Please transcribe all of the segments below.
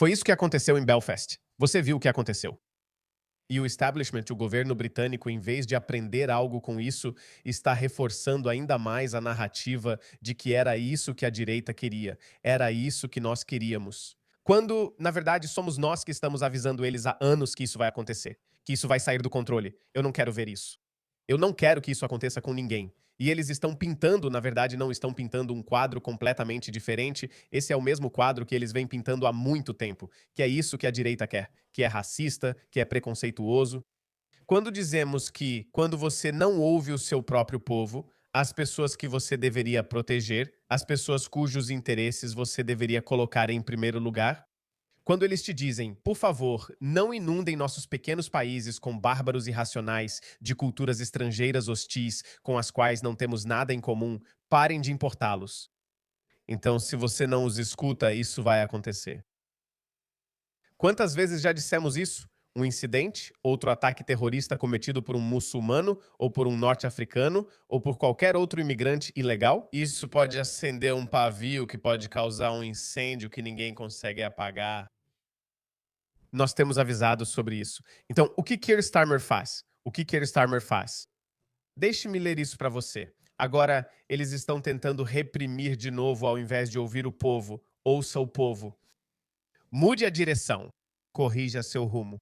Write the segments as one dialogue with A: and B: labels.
A: Foi isso que aconteceu em Belfast. Você viu o que aconteceu. E o establishment, o governo britânico, em vez de aprender algo com isso, está reforçando ainda mais a narrativa de que era isso que a direita queria, era isso que nós queríamos. Quando, na verdade, somos nós que estamos avisando eles há anos que isso vai acontecer, que isso vai sair do controle. Eu não quero ver isso. Eu não quero que isso aconteça com ninguém. E eles estão pintando, na verdade, não estão pintando um quadro completamente diferente. Esse é o mesmo quadro que eles vêm pintando há muito tempo, que é isso que a direita quer, que é racista, que é preconceituoso. Quando dizemos que, quando você não ouve o seu próprio povo, as pessoas que você deveria proteger, as pessoas cujos interesses você deveria colocar em primeiro lugar, quando eles te dizem, por favor, não inundem nossos pequenos países com bárbaros irracionais de culturas estrangeiras hostis com as quais não temos nada em comum, parem de importá-los. Então, se você não os escuta, isso vai acontecer. Quantas vezes já dissemos isso? Um incidente, outro ataque terrorista cometido por um muçulmano, ou por um norte-africano, ou por qualquer outro imigrante ilegal? Isso pode acender um pavio que pode causar um incêndio que ninguém consegue apagar. Nós temos avisado sobre isso. Então, o que Keir Starmer faz? O que Keir Starmer faz? Deixe-me ler isso para você. Agora, eles estão tentando reprimir de novo ao invés de ouvir o povo. Ouça o povo. Mude a direção. Corrija seu rumo.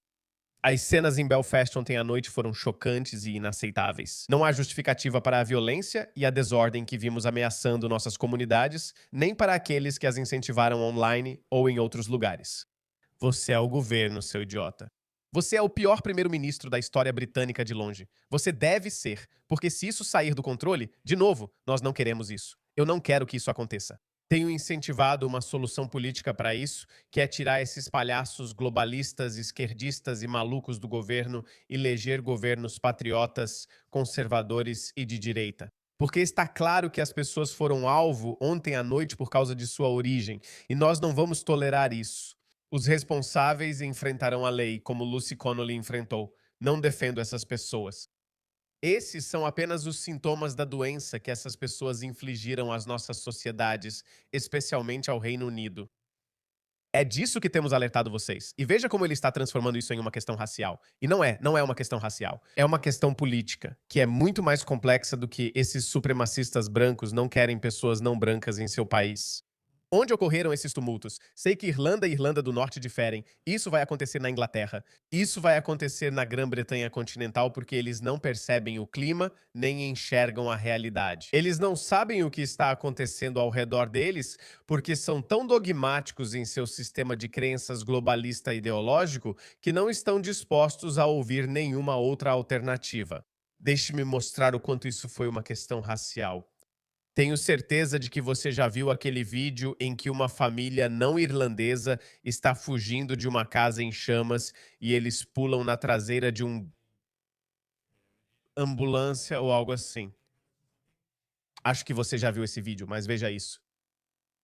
A: As cenas em Belfast ontem à noite foram chocantes e inaceitáveis. Não há justificativa para a violência e a desordem que vimos ameaçando nossas comunidades, nem para aqueles que as incentivaram online ou em outros lugares. Você é o governo, seu idiota. Você é o pior primeiro-ministro da história britânica de longe. Você deve ser, porque se isso sair do controle, de novo, nós não queremos isso. Eu não quero que isso aconteça. Tenho incentivado uma solução política para isso, que é tirar esses palhaços globalistas, esquerdistas e malucos do governo e eleger governos patriotas, conservadores e de direita. Porque está claro que as pessoas foram alvo ontem à noite por causa de sua origem, e nós não vamos tolerar isso. Os responsáveis enfrentarão a lei, como Lucy Connolly enfrentou. Não defendo essas pessoas. Esses são apenas os sintomas da doença que essas pessoas infligiram às nossas sociedades, especialmente ao Reino Unido. É disso que temos alertado vocês. E veja como ele está transformando isso em uma questão racial. E não é uma questão racial. É uma questão política, que é muito mais complexa do que esses supremacistas brancos não querem pessoas não brancas em seu país. Onde ocorreram esses tumultos? Sei que Irlanda e Irlanda do Norte diferem. Isso vai acontecer na Inglaterra. Isso vai acontecer na Grã-Bretanha continental porque eles não percebem o clima nem enxergam a realidade. Eles não sabem o que está acontecendo ao redor deles porque são tão dogmáticos em seu sistema de crenças globalista ideológico que não estão dispostos a ouvir nenhuma outra alternativa. Deixe-me mostrar o quanto isso foi uma questão racial. Tenho certeza de que você já viu aquele vídeo em que uma família não irlandesa está fugindo de uma casa em chamas e eles pulam na traseira de uma ambulância ou algo assim. Acho que você já viu esse vídeo, mas veja isso.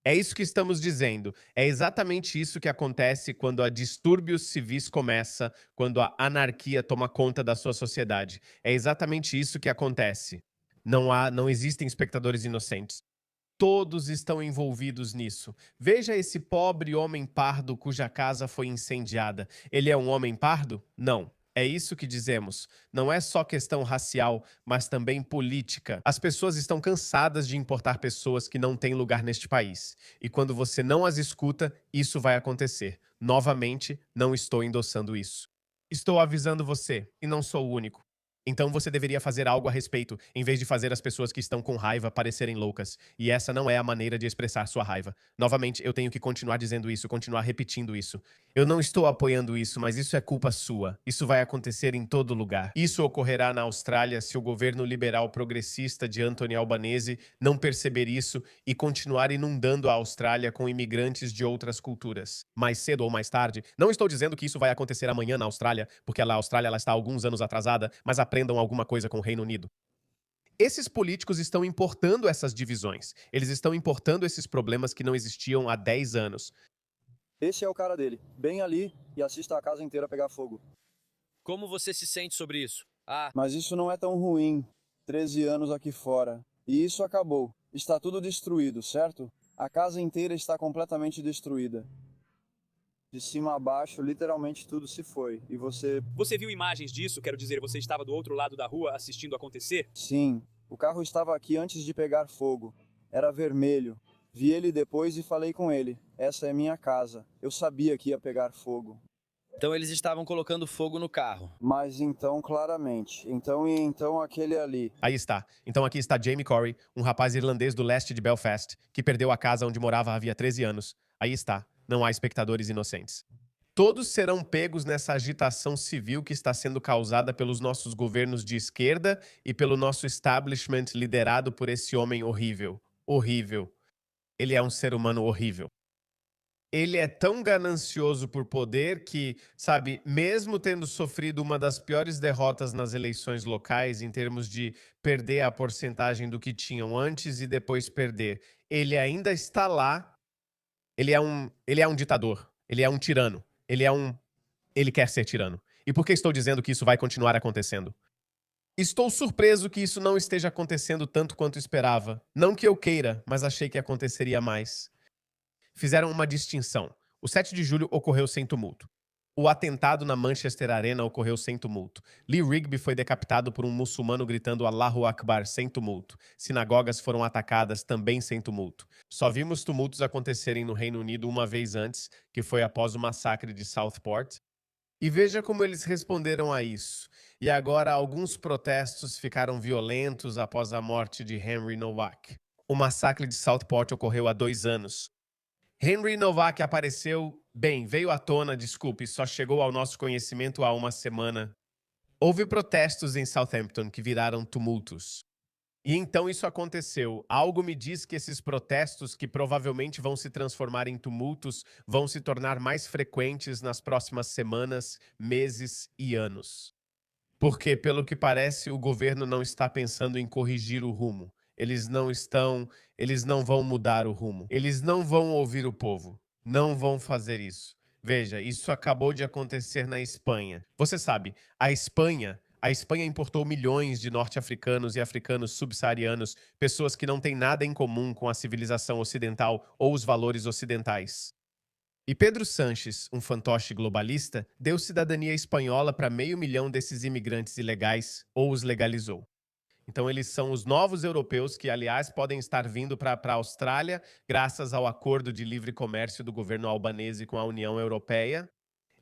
A: É isso que estamos dizendo. É exatamente isso que acontece quando a distúrbios civis começa, quando a anarquia toma conta da sua sociedade. É exatamente isso que acontece. Não existem espectadores inocentes. Todos estão envolvidos nisso. Veja esse pobre homem pardo cuja casa foi incendiada. Ele é um homem pardo? Não. É isso que dizemos. Não é só questão racial, mas também política. As pessoas estão cansadas de importar pessoas que não têm lugar neste país. E quando você não as escuta, isso vai acontecer. Novamente, não estou endossando isso. Estou avisando você, e não sou o único. Então você deveria fazer algo a respeito, em vez de fazer as pessoas que estão com raiva parecerem loucas. E essa não é a maneira de expressar sua raiva. Novamente, eu tenho que continuar dizendo isso, continuar repetindo isso. Eu não estou apoiando isso, mas isso é culpa sua. Isso vai acontecer em todo lugar. Isso ocorrerá na Austrália se o governo liberal progressista de Anthony Albanese não perceber isso e continuar inundando a Austrália com imigrantes de outras culturas. Mais cedo ou mais tarde, não estou dizendo que isso vai acontecer amanhã na Austrália, porque a Austrália ela está alguns anos atrasada, mas aprendam alguma coisa com o Reino Unido. Esses políticos estão importando essas divisões. Eles estão importando esses problemas que não existiam há 10 anos.
B: Esse é o cara dele, bem ali, e assista a casa inteira pegar fogo.
C: Como você se sente sobre isso?
B: Mas isso não é tão ruim. 13 anos aqui fora. E isso acabou. Está tudo destruído, certo? A casa inteira está completamente destruída. De cima a baixo, literalmente tudo se foi. E você...
C: Você viu imagens disso? Quero dizer, você estava do outro lado da rua assistindo acontecer?
B: Sim, o carro estava aqui antes de pegar fogo. Era vermelho. Vi ele depois e falei com ele. Essa é minha casa. Eu sabia que ia pegar fogo.
D: Então eles estavam colocando fogo no carro.
B: Mas então, claramente. Então aquele ali.
A: Aí está. Então aqui está Jamie Corey, um rapaz irlandês do leste de Belfast, que perdeu a casa onde morava havia 13 anos. Aí está. Não há espectadores inocentes. Todos serão pegos nessa agitação civil que está sendo causada pelos nossos governos de esquerda e pelo nosso establishment liderado por esse homem horrível. Horrível. Ele é um ser humano horrível. Ele é tão ganancioso por poder que, sabe, mesmo tendo sofrido uma das piores derrotas nas eleições locais em termos de perder a porcentagem do que tinham antes e depois perder, ele ainda está lá. Ele é um ditador. Ele é um tirano. Ele quer ser tirano. E por que estou dizendo que isso vai continuar acontecendo? Estou surpreso que isso não esteja acontecendo tanto quanto esperava. Não que eu queira, mas achei que aconteceria mais. Fizeram uma distinção. O 7 de julho ocorreu sem tumulto. O atentado na Manchester Arena ocorreu sem tumulto. Lee Rigby foi decapitado por um muçulmano gritando Allahu Akbar sem tumulto. Sinagogas foram atacadas também sem tumulto. Só vimos tumultos acontecerem no Reino Unido uma vez antes, que foi após o massacre de Southport. E veja como eles responderam a isso. E agora alguns protestos ficaram violentos após a morte de Henry Nowak. O massacre de Southport ocorreu há 2 anos. Henry Nowak apareceu, veio à tona, desculpe, só chegou ao nosso conhecimento há uma semana. Houve protestos em Southampton que viraram tumultos. E então isso aconteceu. Algo me diz que esses protestos, que provavelmente vão se transformar em tumultos, vão se tornar mais frequentes nas próximas semanas, meses e anos. Porque, pelo que parece, o governo não está pensando em corrigir o rumo. Eles não vão mudar o rumo. Eles não vão ouvir o povo. Não vão fazer isso. Veja, isso acabou de acontecer na Espanha. Você sabe, a Espanha importou milhões de norte-africanos e africanos subsaarianos, pessoas que não têm nada em comum com a civilização ocidental ou os valores ocidentais. E Pedro Sánchez, um fantoche globalista, deu cidadania espanhola para 500.000 desses imigrantes ilegais ou os legalizou. Então, eles são os novos europeus que, aliás, podem estar vindo para a Austrália graças ao acordo de livre comércio do governo albanese com a União Europeia.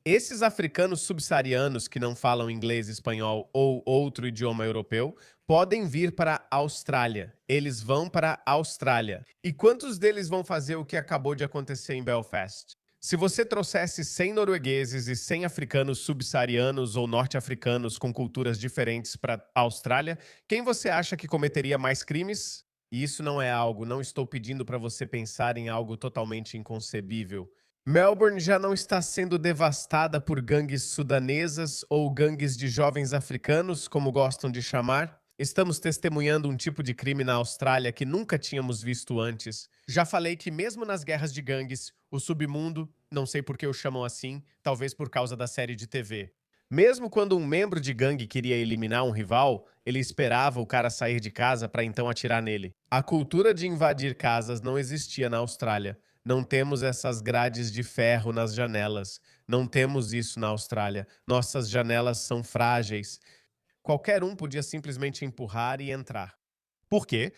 A: Esses africanos subsaarianos que não falam inglês, espanhol ou outro idioma europeu podem vir para a Austrália. Eles vão para a Austrália. E quantos deles vão fazer o que acabou de acontecer em Belfast? Se você trouxesse 100 noruegueses e 100 africanos subsaarianos ou norte-africanos com culturas diferentes para a Austrália, quem você acha que cometeria mais crimes? E isso não estou pedindo para você pensar em algo totalmente inconcebível. Melbourne já não está sendo devastada por gangues sudanesas ou gangues de jovens africanos, como gostam de chamar? Estamos testemunhando um tipo de crime na Austrália que nunca tínhamos visto antes. Já falei que mesmo nas guerras de gangues, o submundo, não sei por que o chamam assim, talvez por causa da série de TV. Mesmo quando um membro de gangue queria eliminar um rival, ele esperava o cara sair de casa para então atirar nele. A cultura de invadir casas não existia na Austrália. Não temos essas grades de ferro nas janelas. Não temos isso na Austrália. Nossas janelas são frágeis. Qualquer um podia simplesmente empurrar e entrar. Por quê?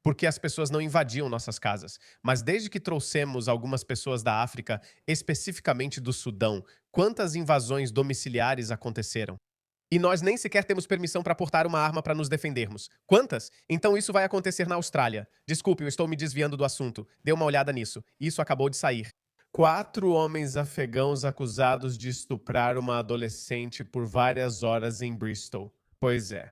A: Porque as pessoas não invadiam nossas casas. Mas desde que trouxemos algumas pessoas da África, especificamente do Sudão, quantas invasões domiciliares aconteceram? E nós nem sequer temos permissão para portar uma arma para nos defendermos. Quantas? Então isso vai acontecer na Austrália. Desculpe, eu estou me desviando do assunto. Dê uma olhada nisso. Isso acabou de sair. 4 homens afegãos acusados de estuprar uma adolescente por várias horas em Bristol. Pois é.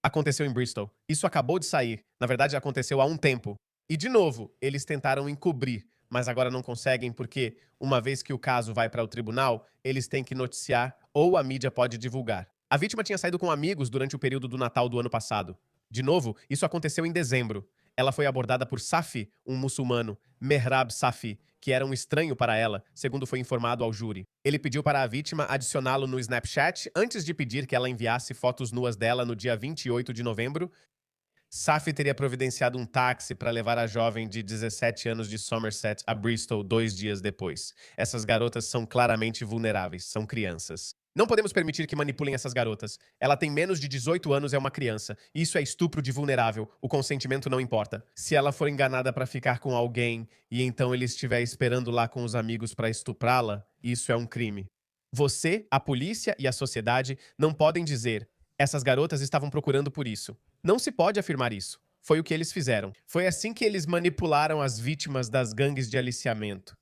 A: Aconteceu em Bristol. Isso acabou de sair. Na verdade, aconteceu há um tempo. E, de novo, eles tentaram encobrir, mas agora não conseguem porque, uma vez que o caso vai para o tribunal, eles têm que noticiar ou a mídia pode divulgar. A vítima tinha saído com amigos durante o período do Natal do ano passado. De novo, isso aconteceu em dezembro. Ela foi abordada por Safi, um muçulmano, Mehrab Safi, que era um estranho para ela, segundo foi informado ao júri. Ele pediu para a vítima adicioná-lo no Snapchat antes de pedir que ela enviasse fotos nuas dela no dia 28 de novembro. Safi teria providenciado um táxi para levar a jovem de 17 anos de Somerset a Bristol 2 dias depois. Essas garotas são claramente vulneráveis, são crianças. Não podemos permitir que manipulem essas garotas. Ela tem menos de 18 anos, é uma criança. Isso é estupro de vulnerável. O consentimento não importa. Se ela for enganada para ficar com alguém e então ele estiver esperando lá com os amigos para estuprá-la, isso é um crime. Você, a polícia e a sociedade não podem dizer: essas garotas estavam procurando por isso. Não se pode afirmar isso. Foi o que eles fizeram. Foi assim que eles manipularam as vítimas das gangues de aliciamento.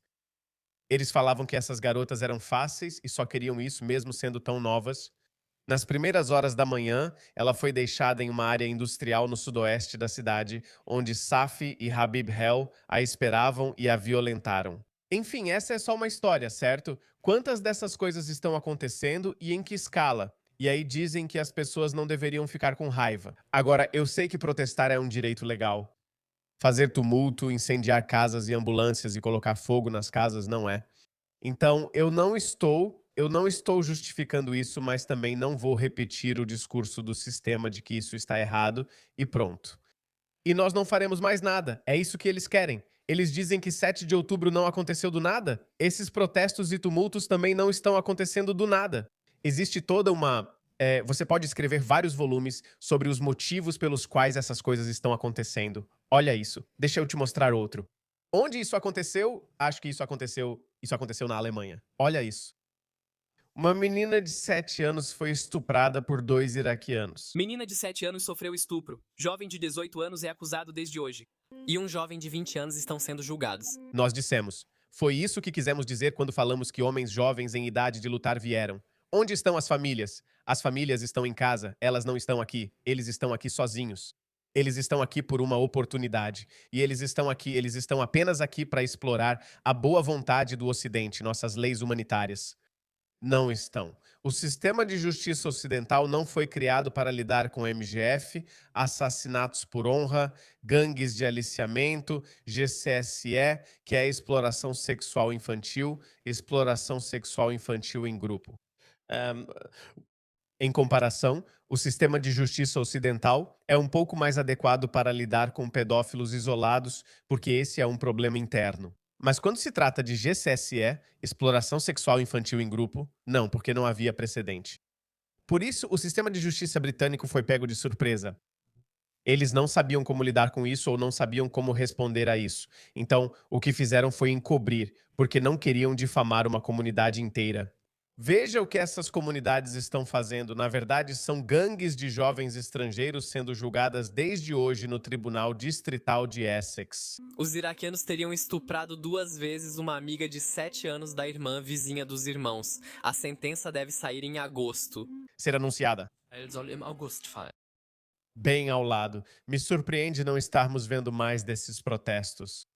A: Eles falavam que essas garotas eram fáceis e só queriam isso mesmo sendo tão novas. Nas primeiras horas da manhã, ela foi deixada em uma área industrial no sudoeste da cidade, onde Safi e Habib Hell a esperavam e a violentaram. Enfim, essa é só uma história, certo? Quantas dessas coisas estão acontecendo e em que escala? E aí dizem que as pessoas não deveriam ficar com raiva. Agora, eu sei que protestar é um direito legal. Fazer tumulto, incendiar casas e ambulâncias e colocar fogo nas casas não é. Então, eu não estou justificando isso, mas também não vou repetir o discurso do sistema de que isso está errado e pronto. E nós não faremos mais nada. É isso que eles querem. Eles dizem que 7 de outubro não aconteceu do nada. Esses protestos e tumultos também não estão acontecendo do nada. Existe toda uma... você pode escrever vários volumes sobre os motivos pelos quais essas coisas estão acontecendo. Olha isso. Deixa eu te mostrar outro. Onde isso aconteceu? Acho que isso aconteceu na Alemanha. Olha isso. Uma menina de 7 anos foi estuprada por 2 iraquianos.
E: Menina de 7 anos sofreu estupro. Jovem de 18 anos é acusado desde hoje. E um jovem de 20 anos estão sendo julgados.
A: Nós dissemos: foi isso que quisemos dizer quando falamos que homens jovens em idade de lutar vieram. Onde estão as famílias? As famílias estão em casa, elas não estão aqui. Eles estão aqui sozinhos. Eles estão aqui por uma oportunidade. E eles estão apenas aqui para explorar a boa vontade do Ocidente, nossas leis humanitárias. Não estão. O sistema de justiça ocidental não foi criado para lidar com MGF, assassinatos por honra, gangues de aliciamento, GCSE, que é exploração sexual infantil em grupo. Ahm, Em comparação, o sistema de justiça ocidental é um pouco mais adequado para lidar com pedófilos isolados, porque esse é um problema interno. Mas quando se trata de GCSE, exploração sexual infantil em grupo, não, porque não havia precedente. Por isso, o sistema de justiça britânico foi pego de surpresa. Eles não sabiam como lidar com isso ou não sabiam como responder a isso. Então, o que fizeram foi encobrir, porque não queriam difamar uma comunidade inteira. Veja o que essas comunidades estão fazendo. Na verdade, são gangues de jovens estrangeiros sendo julgadas desde hoje no Tribunal Distrital de Essex.
E: Os iraquianos teriam estuprado 2 vezes uma amiga de 7 anos da irmã vizinha dos irmãos. A sentença deve sair em agosto.
A: Ser anunciada.
E: Ela soll im August fallen.
A: Bem ao lado. Me surpreende não estarmos vendo mais desses protestos.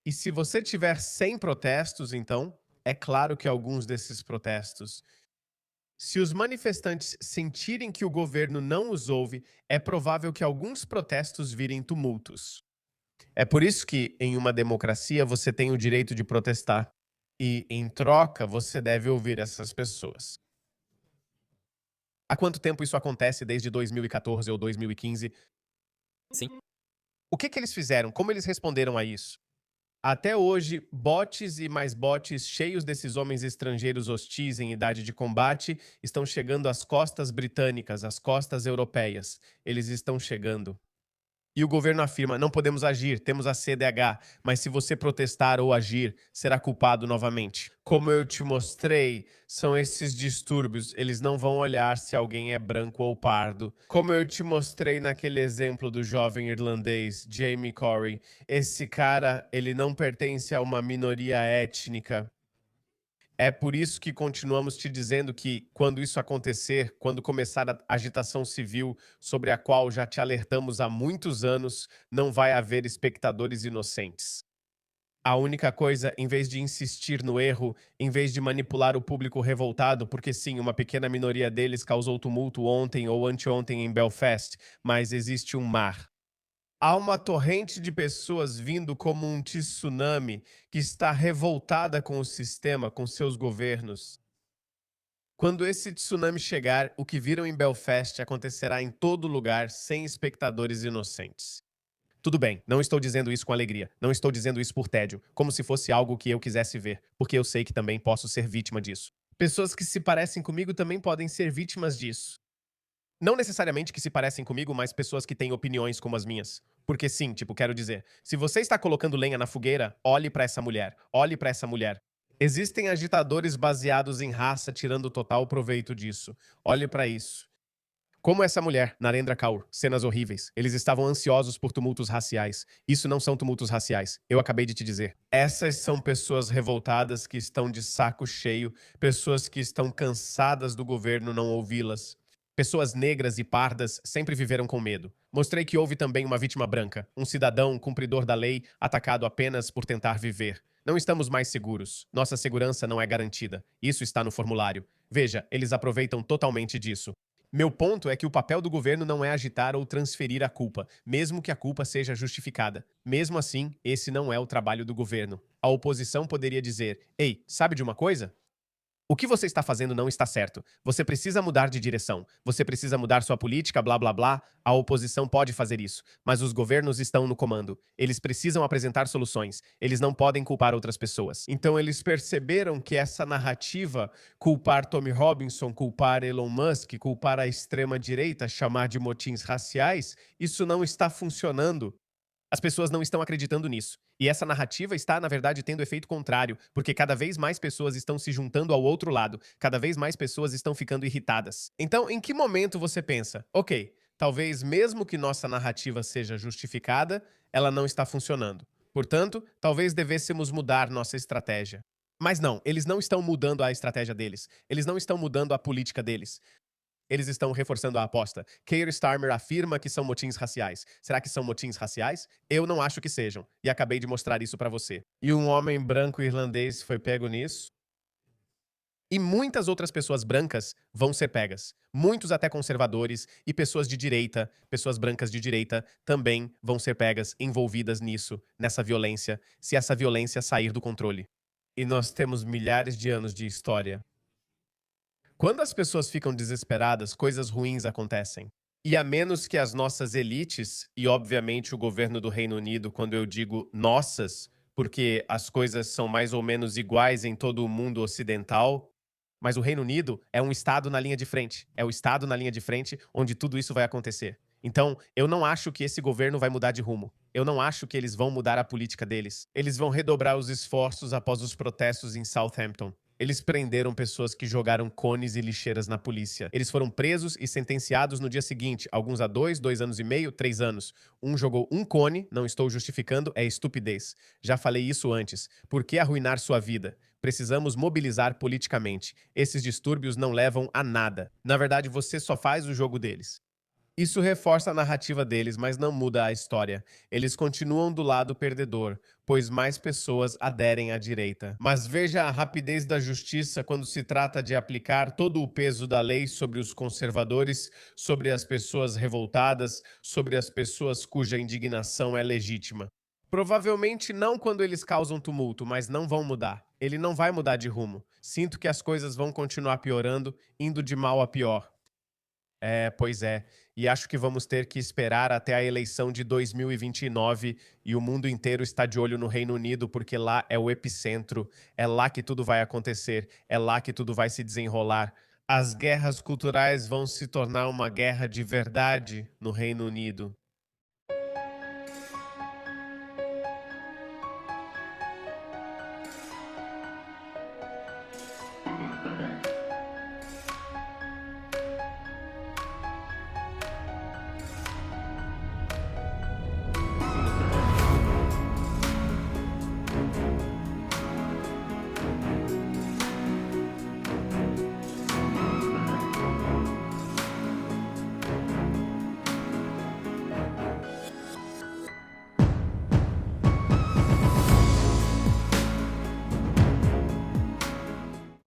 A: E se você tiver 100 protestos, então, é claro que alguns desses protestos. Se os manifestantes sentirem que o governo não os ouve, é provável que alguns protestos virem tumultos. É por isso que, em uma democracia, você tem o direito de protestar. E, em troca, você deve ouvir essas pessoas. Há quanto tempo isso acontece? Desde 2014 ou 2015?
E: Sim.
A: O que eles fizeram? Como eles responderam a isso? Até hoje, botes e mais botes cheios desses homens estrangeiros hostis em idade de combate estão chegando às costas britânicas, às costas europeias. Eles estão chegando. E o governo afirma: não podemos agir, temos a CDH, mas se você protestar ou agir, será culpado novamente. Como eu te mostrei, são esses distúrbios, eles não vão olhar se alguém é branco ou pardo. Como eu te mostrei naquele exemplo do jovem irlandês, Jamie Corey, esse cara, ele não pertence a uma minoria étnica. É por isso que continuamos te dizendo que, quando isso acontecer, quando começar a agitação civil sobre a qual já te alertamos há muitos anos, não vai haver espectadores inocentes. A única coisa, em vez de insistir no erro, em vez de manipular o público revoltado, porque sim, uma pequena minoria deles causou tumulto ontem ou anteontem em Belfast, mas existe um mar. Há uma torrente de pessoas vindo como um tsunami que está revoltada com o sistema, com seus governos. Quando esse tsunami chegar, o que viram em Belfast acontecerá em todo lugar, sem espectadores inocentes. Tudo bem, não estou dizendo isso com alegria, não estou dizendo isso por tédio, como se fosse algo que eu quisesse ver, porque eu sei que também posso ser vítima disso. Pessoas que se parecem comigo também podem ser vítimas disso. Não necessariamente que se parecem comigo, mas pessoas que têm opiniões como as minhas. Porque sim, tipo, quero dizer, se você está colocando lenha na fogueira, olhe pra essa mulher, olhe pra essa mulher. Existem agitadores baseados em raça tirando total proveito disso. Olhe pra isso. Como essa mulher, Narendra Kaur, cenas horríveis. Eles estavam ansiosos por tumultos raciais. Isso não são tumultos raciais. Eu acabei de te dizer. Essas são pessoas revoltadas que estão de saco cheio, pessoas que estão cansadas do governo não ouvi-las. Pessoas negras e pardas sempre viveram com medo. Mostrei que houve também uma vítima branca, um cidadão cumpridor da lei atacado apenas por tentar viver. Não estamos mais seguros. Nossa segurança não é garantida. Isso está no formulário. Veja, eles aproveitam totalmente disso. Meu ponto é que o papel do governo não é agitar ou transferir a culpa, mesmo que a culpa seja justificada. Mesmo assim, esse não é o trabalho do governo. A oposição poderia dizer: "Ei, sabe de uma coisa? O que você está fazendo não está certo. Você precisa mudar de direção. Você precisa mudar sua política, blá blá blá." A oposição pode fazer isso, mas os governos estão no comando. Eles precisam apresentar soluções. Eles não podem culpar outras pessoas. Então eles perceberam que essa narrativa, culpar Tommy Robinson, culpar Elon Musk, culpar a extrema-direita, chamar de motins raciais, isso não está funcionando. As pessoas não estão acreditando nisso. E essa narrativa está, na verdade, tendo efeito contrário, porque cada vez mais pessoas estão se juntando ao outro lado, cada vez mais pessoas estão ficando irritadas. Então, em que momento você pensa, ok, talvez mesmo que nossa narrativa seja justificada, ela não está funcionando. Portanto, talvez devêssemos mudar nossa estratégia. Mas não, eles não estão mudando a estratégia deles. Eles não estão mudando a política deles. Eles estão reforçando a aposta. Keir Starmer afirma que são motins raciais. Será que são motins raciais? Eu não acho que sejam. E acabei de mostrar isso pra você. E um homem branco irlandês foi pego nisso? E muitas outras pessoas brancas vão ser pegas. Muitos até conservadores e pessoas de direita, pessoas brancas de direita, também vão ser pegas, envolvidas nisso, nessa violência, se essa violência sair do controle. E nós temos milhares de anos de história. Quando as pessoas ficam desesperadas, coisas ruins acontecem. E a menos que as nossas elites, e obviamente o governo do Reino Unido, quando eu digo nossas, porque as coisas são mais ou menos iguais em todo o mundo ocidental, mas o Reino Unido é um estado na linha de frente. É o estado na linha de frente onde tudo isso vai acontecer. Então, eu não acho que esse governo vai mudar de rumo. Eu não acho que eles vão mudar a política deles. Eles vão redobrar os esforços após os protestos em Southampton. Eles prenderam pessoas que jogaram cones e lixeiras na polícia. Eles foram presos e sentenciados no dia seguinte, alguns a 2 anos e meio, 3 anos. Um jogou um cone, não estou justificando, é estupidez. Já falei isso antes. Por que arruinar sua vida? Precisamos mobilizar politicamente. Esses distúrbios não levam a nada. Na verdade, você só faz o jogo deles. Isso reforça a narrativa deles, mas não muda a história. Eles continuam do lado perdedor, pois mais pessoas aderem à direita. Mas veja a rapidez da justiça quando se trata de aplicar todo o peso da lei sobre os conservadores, sobre as pessoas revoltadas, sobre as pessoas cuja indignação é legítima. Provavelmente não quando eles causam tumulto, mas não vão mudar. Ele não vai mudar de rumo. Sinto que as coisas vão continuar piorando, indo de mal a pior. Pois é. E acho que vamos ter que esperar até a eleição de 2029 e o mundo inteiro está de olho no Reino Unido porque lá é o epicentro, é lá que tudo vai acontecer, é lá que tudo vai se desenrolar. As guerras culturais vão se tornar uma guerra de verdade no Reino Unido.